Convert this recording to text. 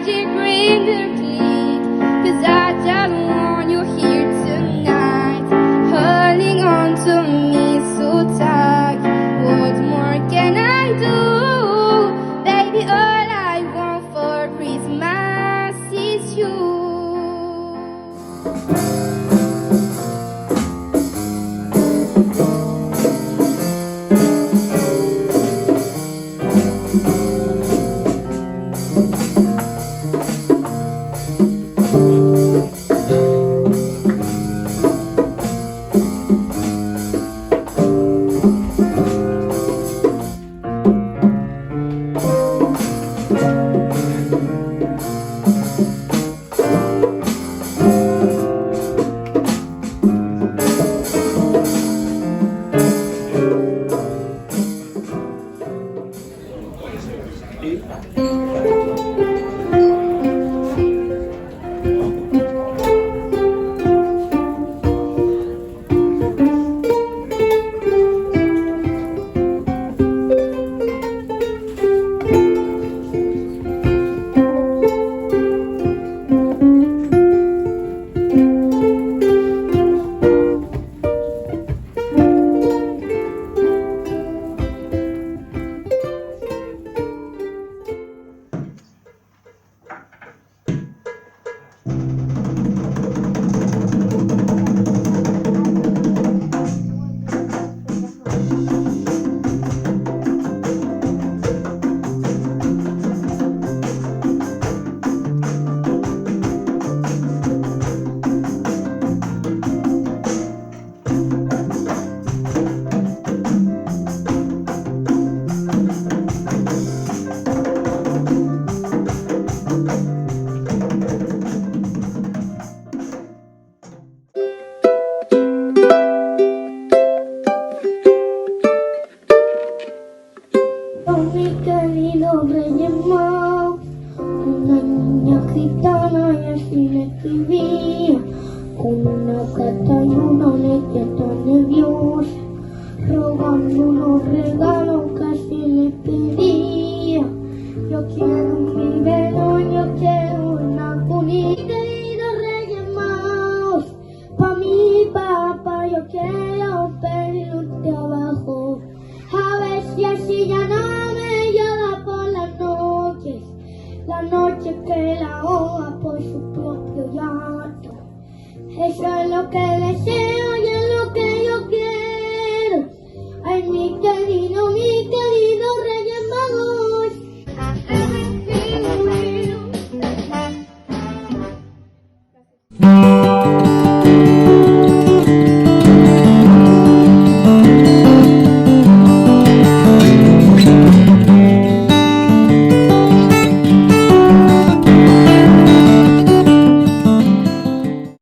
magic ring complete, 'cause I just want you here tonight, holding on to me so tight. What more can I do? Baby, all I want for Christmas is you. Mi querido Reyes Magos, una niña gitana y así le escribía, con una carta y una letra nerviosa, rogando unos regalos que así le pedía. Yo quiero un biberón, yo quiero una cunita. Querido Reyes Magos, pa' mi papá yo quiero pedir un trabajo, a ver si así ya no la noche que la ahoga por su propio llanto. Eso es lo que deseo y es lo que yo quiero. Ay, mi querido